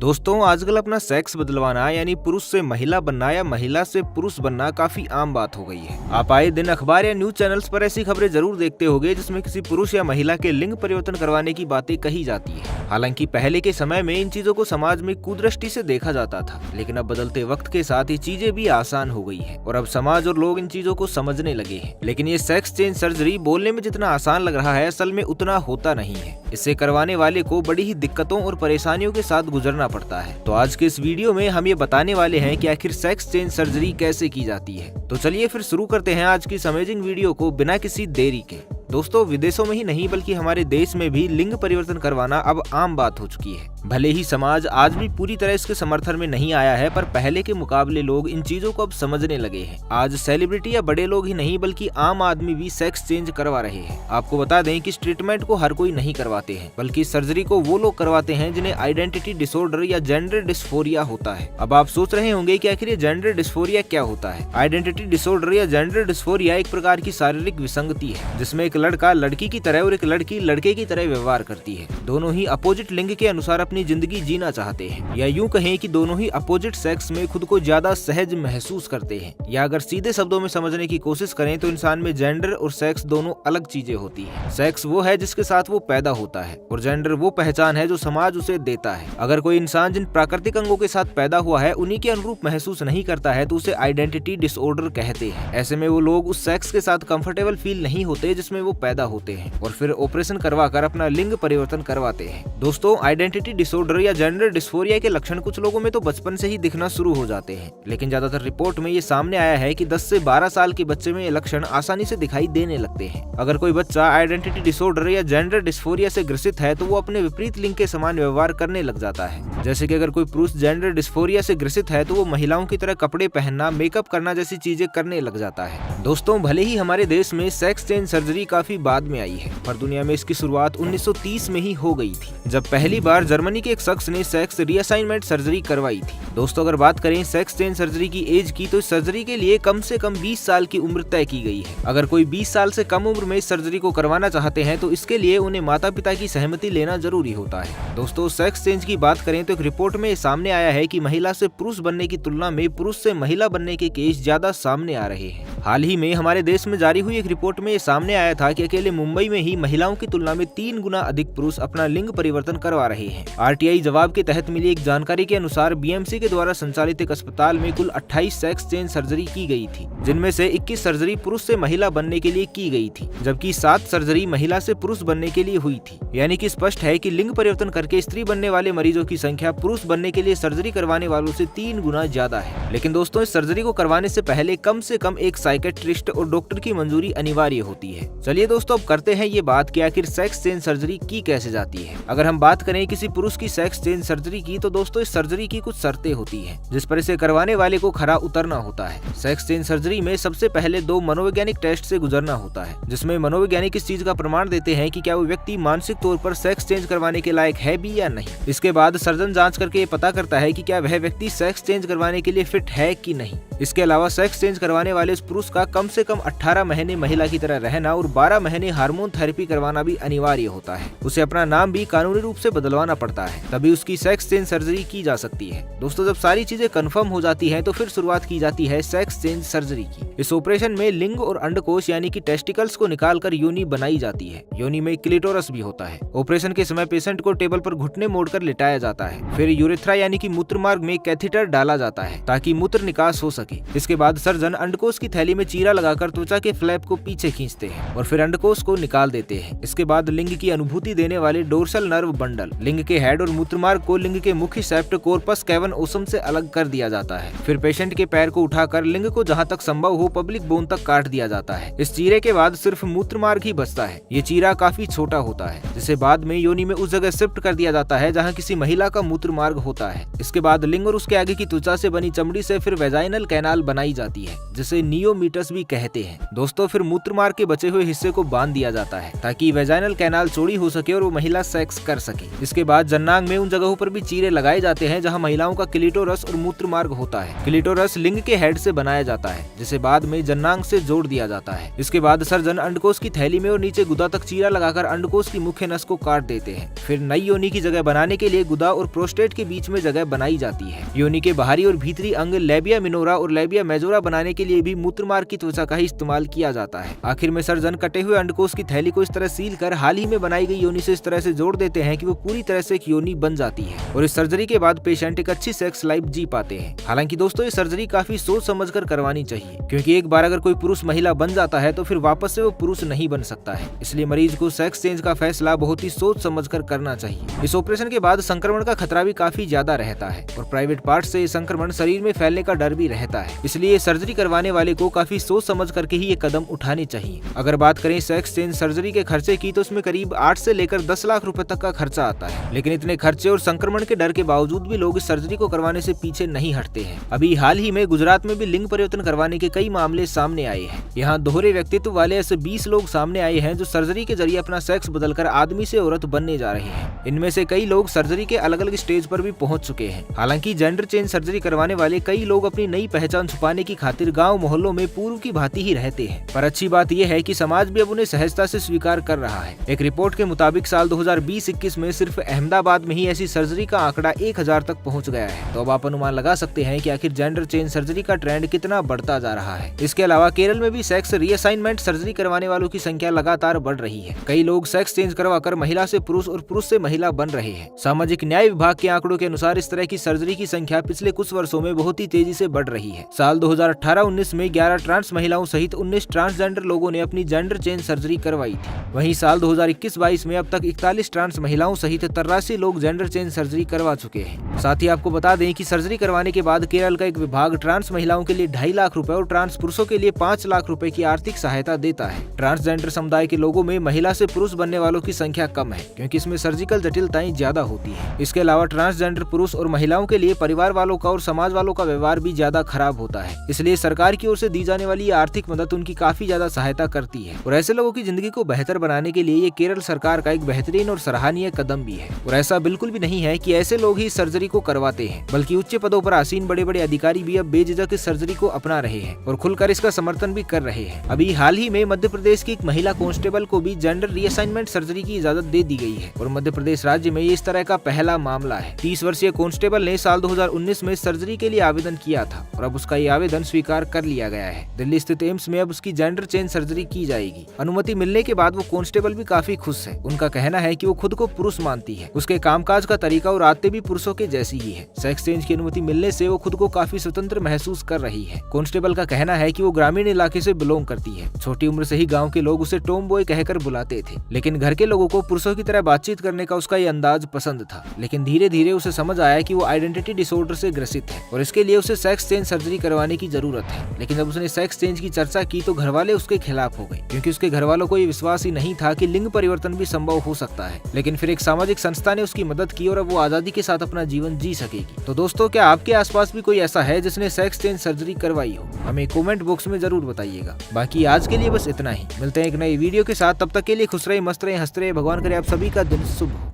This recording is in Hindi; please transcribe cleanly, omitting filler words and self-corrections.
दोस्तों आजकल अपना सेक्स बदलवाना यानी पुरुष से महिला बनना या महिला से पुरुष बनना काफी आम बात हो गई है। आप आए दिन अखबार या न्यूज चैनल्स पर ऐसी खबरें जरूर देखते होंगे जिसमें किसी पुरुष या महिला के लिंग परिवर्तन करवाने की बातें कही जाती है। हालांकि पहले के समय में इन चीजों को समाज में कुदृष्टि से देखा जाता था, लेकिन अब बदलते वक्त के साथ ये चीजें भी आसान हो गई है और अब समाज और लोग इन चीजों को समझने लगे हैं। लेकिन ये सेक्स चेंज सर्जरी बोलने में जितना आसान लग रहा है असल में उतना होता नहीं है। इससे करवाने वाले को बड़ी ही दिक्कतों और परेशानियों के साथ गुजरना पड़ता है। तो आज के इस वीडियो में हम ये बताने वाले हैं कि आखिर सेक्स चेंज सर्जरी कैसे की जाती है। तो चलिए फिर शुरू करते हैं आज की इस अमेजिंग वीडियो को बिना किसी देरी के। दोस्तों विदेशों में ही नहीं बल्कि हमारे देश में भी लिंग परिवर्तन करवाना अब आम बात हो चुकी है। भले ही समाज आज भी पूरी तरह इसके समर्थन में नहीं आया है, पर पहले के मुकाबले लोग इन चीजों को अब समझने लगे हैं। आज सेलिब्रिटी या बड़े लोग ही नहीं बल्कि आम आदमी भी सेक्स चेंज करवा रहे हैं। आपको बता दें कि इस ट्रीटमेंट को हर कोई नहीं करवाते हैं, बल्कि इस सर्जरी को वो लोग करवाते हैं जिन्हें आइडेंटिटी डिसऑर्डर या जेंडर डिस्फोरिया होता है। अब आप सोच रहे होंगे कि आखिर ये जेंडर डिस्फोरिया क्या होता है। आइडेंटिटी डिसऑर्डर या जेंडर डिस्फोरिया एक प्रकार की शारीरिक विसंगति है जिसमें एक लड़का लड़की की तरह और एक लड़की लड़के की तरह व्यवहार करती है। दोनों ही अपोजिट लिंग के अनुसार अपनी जिंदगी जीना चाहते हैं, या यूं कहें कि दोनों ही अपोजिट सेक्स में खुद को ज्यादा सहज महसूस करते हैं। या अगर सीधे शब्दों में समझने की कोशिश करें तो इंसान में जेंडर और सेक्स दोनों अलग चीजें होती है। सेक्स वो है जिसके साथ वो पैदा होता है और जेंडर वो पहचान है जो समाज उसे देता है। अगर कोई इंसान जिन प्राकृतिक अंगों के साथ पैदा हुआ है उन्हीं के अनुरूप महसूस नहीं करता है तो उसे आइडेंटिटी डिसऑर्डर कहते हैं। ऐसे में वो लोग उस सेक्स के साथ कंफर्टेबल फील नहीं होते जिसमें वो पैदा होते हैं और फिर ऑपरेशन करवाकर अपना लिंग परिवर्तन करवाते हैं। दोस्तों आइडेंटिटी डिसऑर्डर या जेंडर डिस्फोरिया के लक्षण कुछ लोगों में तो बचपन से ही दिखना शुरू हो जाते हैं, लेकिन ज्यादातर रिपोर्ट में ये सामने आया है कि 10 से 12 साल के बच्चे में ये लक्षण आसानी से दिखाई देने लगते हैं। अगर कोई बच्चा आइडेंटिटी डिसऑर्डर या जेंडर डिस्फोरिया से ग्रसित है तो वो अपने विपरीत लिंग के समान व्यवहार करने लग जाता है। जैसे कि अगर कोई पुरुष जेंडर डिस्फोरिया से ग्रसित है तो वो महिलाओं की तरह कपड़े पहनना, मेकअप करना जैसी चीजें करने लग जाता है। दोस्तों भले ही हमारे देश में सेक्स चेंज सर्जरी काफी बाद में आई है, पर दुनिया में इसकी शुरुआत 1930 में ही हो गई थी, जब पहली बार जर्मनी के एक शख्स ने सेक्स रीअसाइनमेंट सर्जरी करवाई थी। दोस्तों अगर बात करें सेक्स चेंज सर्जरी की एज की तो इस सर्जरी के लिए कम से कम 20 साल की उम्र तय की गई है। अगर कोई 20 साल से कम उम्र में इस सर्जरी को करवाना चाहते हैं तो इसके लिए उन्हें माता पिता की सहमति लेना जरूरी होता है। दोस्तों सेक्स चेंज की बात करें तो एक रिपोर्ट में सामने आया है कि महिला से पुरुष बनने की तुलना में पुरुष से महिला बनने के केस ज्यादा सामने आ रहे हैं। हाल ही में हमारे देश में जारी हुई एक रिपोर्ट में सामने आया था कि अकेले मुंबई में ही महिलाओं की तुलना में 3 गुना अधिक पुरुष अपना लिंग परिवर्तन करवा रहे हैं। आरटीआई जवाब के तहत मिली एक जानकारी के अनुसार बीएमसी के द्वारा संचालित एक अस्पताल में कुल 28 सेक्स चेंज सर्जरी की गई थी, जिनमें से 21 सर्जरी पुरुष से महिला बनने के लिए की गई थी, जबकि 7 सर्जरी महिला से पुरुष बनने के लिए हुई थी। यानी कि स्पष्ट है कि लिंग परिवर्तन करके स्त्री बनने वाले मरीजों की संख्या पुरुष बनने के लिए सर्जरी करवाने वालों से 3 गुना ज्यादा है। लेकिन दोस्तों इस सर्जरी को करवाने से पहले कम से कम एक साइकेट्रिस्ट और डॉक्टर की मंजूरी अनिवार्य होती है। चलिए दोस्तों अब करते हैं ये बात कि आखिर सेक्स चेंज सर्जरी की कैसे जाती है। अगर हम बात करें किसी पुरुष की सेक्स चेंज सर्जरी की तो दोस्तों इस सर्जरी की कुछ शर्तें होती हैं जिस पर इसे करवाने वाले को खरा उतरना होता है। सेक्स चेंज सर्जरी में सबसे पहले 2 मनोवैज्ञानिक टेस्ट से गुजरना होता है, जिसमें मनोवैज्ञानिक इस चीज का प्रमाण देते हैं कि क्या वो व्यक्ति मानसिक तौर पर सेक्स चेंज करवाने के लायक है भी या नहीं। इसके बाद सर्जन जांच करके ये पता करता है कि क्या वह व्यक्ति सेक्स चेंज करवाने के लिए फिट है कि नहीं। इसके अलावा सेक्स चेंज करवाने वाले उस पुरुष का कम से कम 18 महीने महिला की तरह रहना और 12 महीने हार्मोन थेरेपी करवाना भी अनिवार्य होता है। उसे अपना नाम भी कानूनी रूप से बदलवाना पड़ता है, तभी उसकी सेक्स चेंज सर्जरी की जा सकती है। दोस्तों जब सारी चीजें कंफर्म हो जाती हैं तो फिर शुरुआत की जाती है सेक्स चेंज सर्जरी की। इस ऑपरेशन में लिंग और अंडकोश यानी कि टेस्टिकल्स को निकालकर योनि बनाई जाती है। योनि में क्लिटोरस भी होता है। ऑपरेशन के समय पेशेंट को टेबल पर घुटने मोड़कर लिटाया जाता है। फिर यूरेथ्रा यानी कि मूत्र मार्ग में कैथीटर डाला जाता है ताकि मूत्र निकास हो सके। इसके बाद सर्जन अंडकोश की थैली में चीरा लगाकर त्वचा के फ्लैप को पीछे खींचते हैं और फिर अंडकोश को निकाल देते हैं। इसके बाद लिंग की अनुभूति देने वाले डोर्सल नर्व बंडल, लिंग के हेड और मूत्र मार्ग को लिंग के मुख्य सेप्ट कॉर्पस कैवन ओसम से अलग कर दिया जाता है। फिर पेशेंट के पैर को उठाकर लिंग को जहां तक संभव हो पब्लिक बोन तक काट दिया जाता है। इस चीरे के बाद सिर्फ मूत्र मार्ग ही बचता है। ये चीरा काफी छोटा होता है, जिसे बाद में योनि में उस जगह शिफ्ट कर दिया जाता है जहाँ किसी महिला का मूत्र मार्ग होता है। इसके बाद लिंग और उसके आगे की त्वचा से बनी चमड़ी से फिर वेजाइनल कैनाल बनाई जाती है जिसे नियोमीटस भी कहते हैं। दोस्तों फिर मूत्र मार्ग के बचे हुए हिस्से को बांध दिया जाता है ताकि वेजाइनल कैनाल चौड़ी हो सके और वो महिला सेक्स कर सके। इसके बाद जन्नांग में उन जगहों पर भी चीरे लगाए जाते हैं जहाँ महिलाओं का क्लिटोरस और मूत्र मार्ग होता है। क्लिटोरस लिंग के हेड से बनाया जाता है जिसे बाद में जन्नांग से जोड़ दिया जाता है। इसके बाद सर्जन अंडकोश की थैली में और नीचे गुदा तक चीरा लगाकर अंडकोश की मुख्य नस को काट देते हैं। फिर नई योनि की जगह बनाने के लिए गुदा और प्रोस्टेट के बीच में जगह बनाई जाती है। योनि के बाहरी और भीतरी अंग लेबिया मिनोरा और लेबिया मेजोरा बनाने के लिए भी मूत्र मार्ग की त्वचा का ही इस्तेमाल किया जाता है। आखिर में सर्जन कटे हुए अंडकोश की थैली को इस तरह सील कर हाल ही में बनाई गई योनि से इस तरह से जोड़ देते हैं कि वो पूरी तरह से एक योनि बन जाती है और इस सर्जरी के बाद पेशेंट एक अच्छी सेक्स लाइफ जी पाते हैं। हालांकि दोस्तों ये सर्जरी काफी सोच समझ कर करवानी चाहिए क्योंकि एक बार अगर कोई पुरुष महिला बन जाता है तो फिर वापस से वो पुरुष नहीं बन सकता है। इसलिए मरीज को सेक्स चेंज का फैसला बहुत ही सोच समझ कर करना चाहिए। इस ऑपरेशन के बाद संक्रमण का खतरा भी काफी ज्यादा रहता है और प्राइवेट पार्ट से संक्रमण शरीर में फैलने का डर भी रहता है। इसलिए सर्जरी करवाने वाले को काफी सोच समझ करके ही ये कदम उठाने चाहिए। अगर बात करें सेक्स चेंज सर्जरी के खर्चे की तो उसमें करीब 8 से लेकर 10 लाख रुपए तक का खर्चा आता है। लेकिन इतने खर्चे और संक्रमण के डर के बावजूद भी लोग इस सर्जरी को करवाने से पीछे नहीं हटते हैं। अभी हाल ही में गुजरात में भी लिंग परिवर्तन करवाने के कई मामले सामने आए हैं। यहाँ दोहरे व्यक्तित्व वाले ऐसे 20 लोग सामने आए हैं जो सर्जरी के जरिए अपना सेक्स बदलकर आदमी से औरत बनने जा रहे हैं। इनमें से कई लोग सर्जरी के अलग अलग स्टेज पर भी पहुंच चुके हैं। हालांकि जेंडर चेंज सर्जरी करवाने वाले कई लोग अपनी नई पहचान छुपाने की खातिर गाँव मोहल्लों में पूर्व की भांति ही रहते हैं। पर अच्छी बात यह है कि समाज भी अब उन्हें सहजता से स्वीकार कर रहा है। एक रिपोर्ट के मुताबिक साल 2020-21 में सिर्फ अहमदाबाद में ही ऐसी सर्जरी का आंकड़ा 1000 तक पहुंच गया है। तो अब आप अनुमान लगा सकते हैं कि आखिर जेंडर चेंज सर्जरी का ट्रेंड कितना बढ़ता जा रहा है। इसके अलावा केरल में भी सेक्स रीअसाइनमेंट सर्जरी करवाने वालों की संख्या लगातार बढ़ रही है। कई लोग सेक्स चेंज करवाकर महिला से पुरुष और पुरुष से महिला बन रहे हैं। सामाजिक न्याय विभाग के आंकड़ों के अनुसार इस तरह की सर्जरी की संख्या पिछले कुछ वर्षों में बहुत ही तेजी से बढ़ रही है। साल 2018-19 में 11 ट्रांस महिलाओं सहित 19 ट्रांसजेंडर लोगों ने अपनी जेंडर चेंज सर्जरी करवाई थी। वहीं साल 2021-22 में अब तक 41 ट्रांस महिलाओं सहित 83 लोग जेंडर चेंज सर्जरी करवा चुके हैं। साथ ही आपको बता दें कि सर्जरी करवाने के बाद केरल का एक विभाग ट्रांस महिलाओं के लिए 2.5 लाख रुपए और ट्रांस पुरुषों के लिए 5 लाख रुपए की आर्थिक सहायता देता है। ट्रांसजेंडर समुदाय के लोगों में महिला से पुरुष बनने वालों की संख्या कम है क्योंकि इसमें सर्जिकल जटिलताएं ज्यादा होती है। इसके अलावा ट्रांसजेंडर पुरुष और महिलाओं के लिए परिवार वालों का और समाज वालों का व्यवहार भी ज्यादा खराब होता है। इसलिए सरकार की ओर से दी जाने वाली आर्थिक मदद उनकी काफी ज्यादा सहायता करती है और ऐसे लोगों की जिंदगी को बेहतर बनाने के लिए ये केरल सरकार का एक बेहतरीन और सराहनीय कदम भी है। और ऐसा बिल्कुल भी नहीं है कि ऐसे लोग ही सर्जरी को करवाते हैं, बल्कि उच्च पदों पर आसीन बड़े बड़े अधिकारी भी अब बेझिझक इस सर्जरी को अपना रहे हैं और खुलकर इसका समर्थन भी कर रहे हैं। अभी हाल ही में मध्य प्रदेश की एक महिला कांस्टेबल को भी जेंडर रीअसाइनमेंट सर्जरी की इजाजत दे दी गई है और मध्य प्रदेश राज्य में ये इस तरह का पहला मामला है। 30 वर्षीय कांस्टेबल ने साल 2019 में सर्जरी के लिए आवेदन किया था और अब उसका ये आवेदन स्वीकार कर लिया गया है। दिल्ली स्थित एम्स में अब उसकी जेंडर चेंज सर्जरी की जाएगी। अनुमति मिलने के बाद वो कांस्टेबल भी काफी खुश है। उनका कहना है कि वो खुद को पुरुष मानती है। उसके कामकाज का तरीका और आदतें भी पुरुषों के जैसी ही है। सेक्स चेंज की अनुमति मिलने से वो खुद को काफी स्वतंत्र महसूस कर रही है। कांस्टेबल का कहना है कि वो ग्रामीण इलाके से बिलोंग करती है। छोटी उम्र से ही गाँव के लोग उसे टॉम बॉय कहकर बुलाते थे, लेकिन घर के लोगों को पुरुषों की तरह बातचीत करने का उसका ये अंदाज पसंद था। लेकिन धीरे धीरे उसे समझ आया कि वो आइडेंटिटी डिसऑर्डर से ग्रसित है और इसके लिए उसे सेक्स चेंज सर्जरी करवाने की जरूरत है। लेकिन जब उसने सेक्स चेंज की चर्चा की तो घर वाले उसके खिलाफ हो गए क्योंकि उसके घर वालों को ये विश्वास ही नहीं था कि लिंग परिवर्तन भी संभव हो सकता है। लेकिन फिर एक सामाजिक संस्था ने उसकी मदद की और अब वो आजादी के साथ अपना जीवन जी सकेगी। तो दोस्तों, क्या आपके आसपास भी कोई ऐसा है जिसने सेक्स चेंज सर्जरी करवाई हो? हमें कमेंट बॉक्स में जरूर बताइएगा। बाकी आज के लिए बस इतना ही। मिलते हैं एक नई वीडियो के साथ। तब तक के लिए खुश रहे, मस्त रहे, हंसते रहे। भगवान करे आप सभी का दिन शुभ हो।